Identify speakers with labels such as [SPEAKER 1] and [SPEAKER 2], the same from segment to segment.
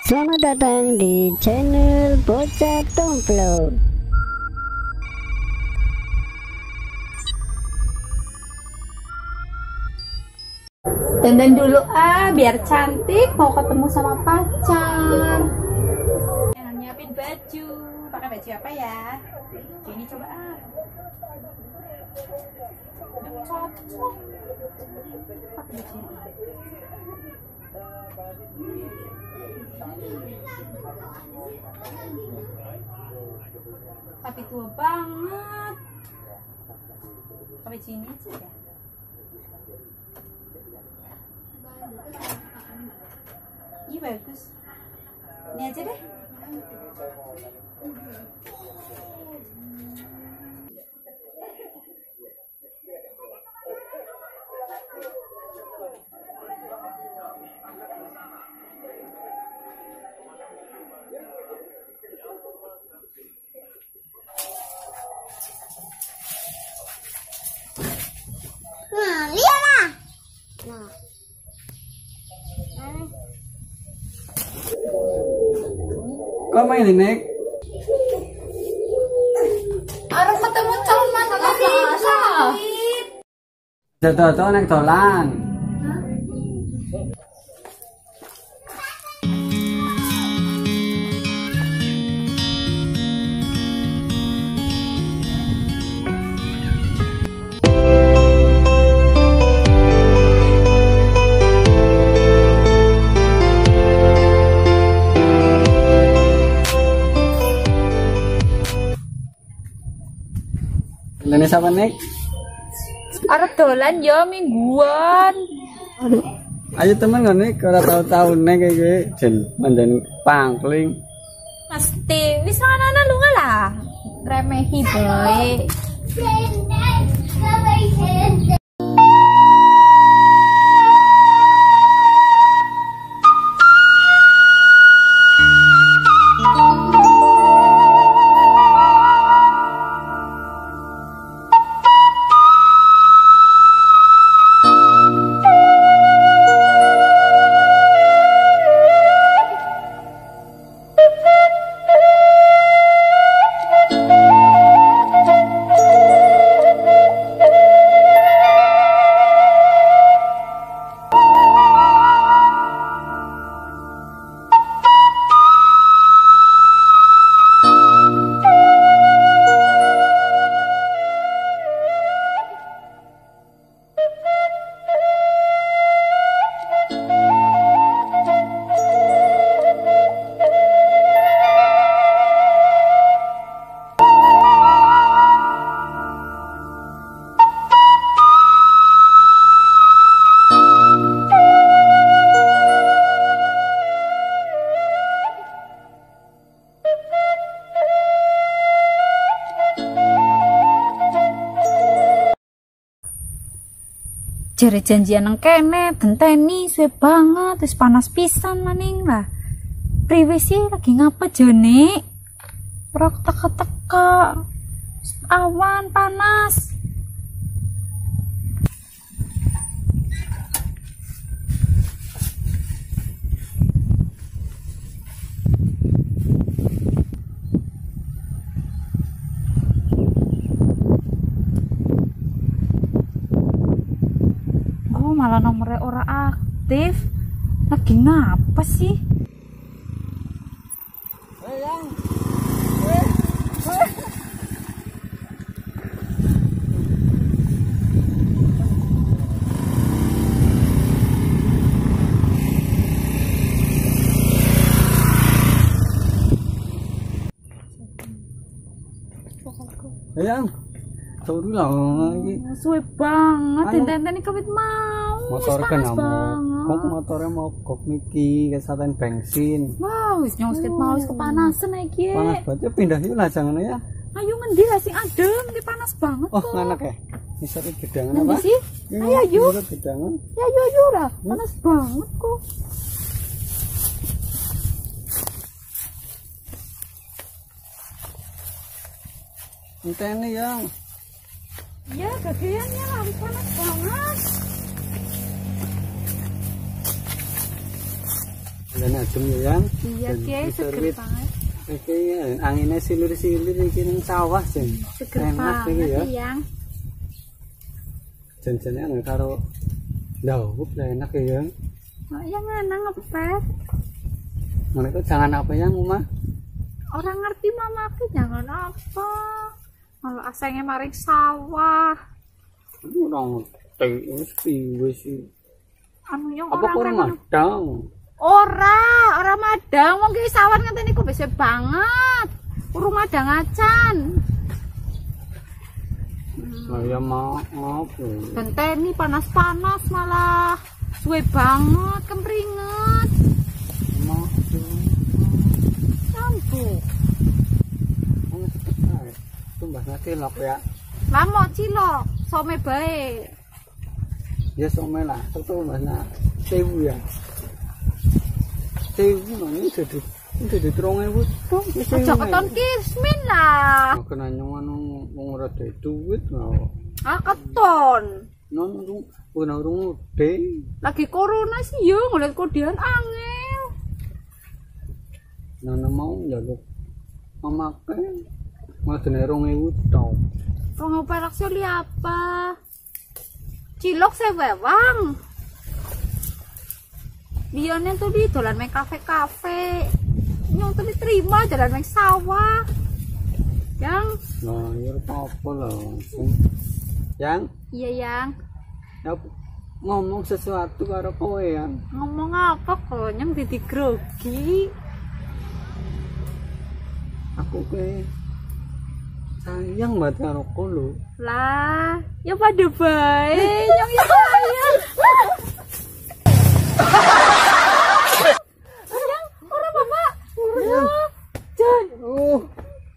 [SPEAKER 1] Selamat datang di channel Bocah Tomplok.
[SPEAKER 2] Dandan dulu biar cantik, mau ketemu sama pacar. Yang nyiapin baju, pakai baju apa ya? Ini coba yang cocok. Pakai baju tapi tua banget. Pakai baju ini aja ya. Ini bagus. Ini aja deh.
[SPEAKER 1] Nah, lihatlah. Nah.
[SPEAKER 3] Kok main ini?
[SPEAKER 2] Arep ketemu calon mantan masa.
[SPEAKER 3] Jodoh nek dolan. Ini siapa nek?
[SPEAKER 2] Arep dolan ya mingguan.
[SPEAKER 3] Ayo temen kan nek ora tau-tau nek iki jen mandan pangkling.
[SPEAKER 2] Mesti wis ana lunga lah. Remehi bae. Jare janjian nang kene genteni suwe banget wis panas pisan maning lah. Priwe sih lagi ngapa jane? Ora teka-teka. Awan panas. Malah nomornya ora aktif. Lagi ngapa sih?
[SPEAKER 3] Yang turu lah iki.
[SPEAKER 2] Suwe banget enten-enten kawit mau.
[SPEAKER 3] Motor kan kok motornya mogok niki kesatan bensin.
[SPEAKER 2] Wah, wis nyosket mau wis kepanasan iki.
[SPEAKER 3] Panas banget ya pindah yuk lah jangan ya.
[SPEAKER 2] Ayo ngendi lah sing adem, iki panas banget kok.
[SPEAKER 3] Oh, nganak ya. Misal gedangan
[SPEAKER 2] Ngendi
[SPEAKER 3] apa?
[SPEAKER 2] sih? Ayo.
[SPEAKER 3] Gedangan.
[SPEAKER 2] Ya ayo lah, panas banget kok.
[SPEAKER 3] Enteni yang.
[SPEAKER 2] Ya, gageannya lah, panas banget.
[SPEAKER 3] dan adem ya yang.
[SPEAKER 2] Iya Kiai, seger banget.
[SPEAKER 3] Iki anginnya silir-silir iki ning sawah jen.
[SPEAKER 2] Seger
[SPEAKER 3] Enak iki
[SPEAKER 2] banget
[SPEAKER 3] ya.
[SPEAKER 2] yang.
[SPEAKER 3] Jen-jene anu karo ndawuh lah enak ya.
[SPEAKER 2] Oh, yang enak ngepet.
[SPEAKER 3] Mereka jangan apa yang Uma?
[SPEAKER 2] Orang ngerti mama ke jangan apa. Kalau asangnya maring sawah.
[SPEAKER 3] Orang wis piye sih?
[SPEAKER 2] Anu yang
[SPEAKER 3] Apa kurang madang?
[SPEAKER 2] Ora madang wong ki sawan ngeten niku besar banget. Urung madang acan.
[SPEAKER 3] Saya mau apa?
[SPEAKER 2] Genteni panas-panas malah suwe banget kempringet.
[SPEAKER 3] Mau
[SPEAKER 2] Campur.
[SPEAKER 3] tumbas nanti lok ya.
[SPEAKER 2] Lamo cilok, some bae.
[SPEAKER 3] Ya some lah, tumbas na 1000 ya. 1000 ini jadi 3000 tok.
[SPEAKER 2] Aja keton kismin lah.
[SPEAKER 3] Kena nyongan wong ora duit lho.
[SPEAKER 2] Ah keton.
[SPEAKER 3] Non urung de.
[SPEAKER 2] Lagi corona sih yo ngeliat kodean angel.
[SPEAKER 3] Nana mau njaluk mamaken ngadene 2000 tok.
[SPEAKER 2] Wong perak soli apa? Cilok sewewang. Bione tuh di dolan main kafe-kafe. Nyong tuh diterima jalan main sawah. Yang
[SPEAKER 3] Nah, ya apa lah. Yang
[SPEAKER 2] iya yang
[SPEAKER 3] ya, ngomong sesuatu karo kowe ya.
[SPEAKER 2] ngomong apa kok nyong jadi grogi.
[SPEAKER 3] Aku ke sayang banget karo kowe.
[SPEAKER 2] Lah, ya pada baik. Nyong ya sayang. Yang ora bapak. Jan.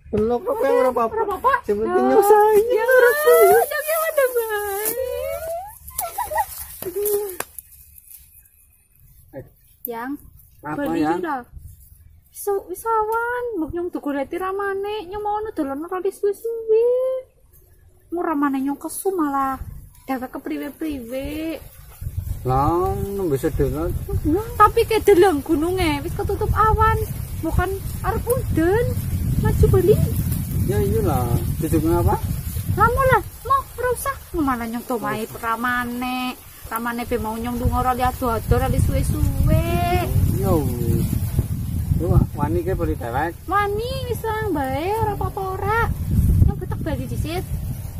[SPEAKER 3] Belok apa ora apa-apa.
[SPEAKER 2] Ora bapak.
[SPEAKER 3] Sebenarnya nyong sayang.
[SPEAKER 2] Nyong ya pada baik. Yang
[SPEAKER 3] Apa
[SPEAKER 2] bali
[SPEAKER 3] yang?
[SPEAKER 2] sudah. Wisawan, mbok nyong tuku reti ramane, nyong mau dolan ora suwe-suwe. Murah mana nyong kesu malah dewek ke priwe-priwe.
[SPEAKER 3] Lah, bisa dolan.
[SPEAKER 2] Tapi ke deleng gununge wis ketutup awan, bukan arep udan. Maju bali.
[SPEAKER 3] Ya iyalah, duduk ngapa?
[SPEAKER 2] Lamu lah, mau ora usah. Mana nyong tomai ramane. Ramane pe mau nyong lunga ora ado-ado ora suwe-suwe.
[SPEAKER 3] Yo. Lu wani ke beli dewek.
[SPEAKER 2] Mani wis lang bae ora apa-apa ora. Nyong betek bali disit.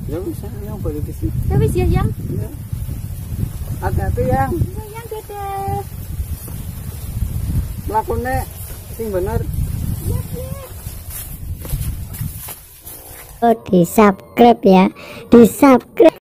[SPEAKER 3] Ya bisa nyong beli di sini.
[SPEAKER 2] Ya wis ya yang.
[SPEAKER 3] Ya. Hati-hati yang.
[SPEAKER 2] Ya yang dadah.
[SPEAKER 3] Lakune sing bener.
[SPEAKER 2] Ya sih.
[SPEAKER 1] Oh, di subscribe ya, di subscribe.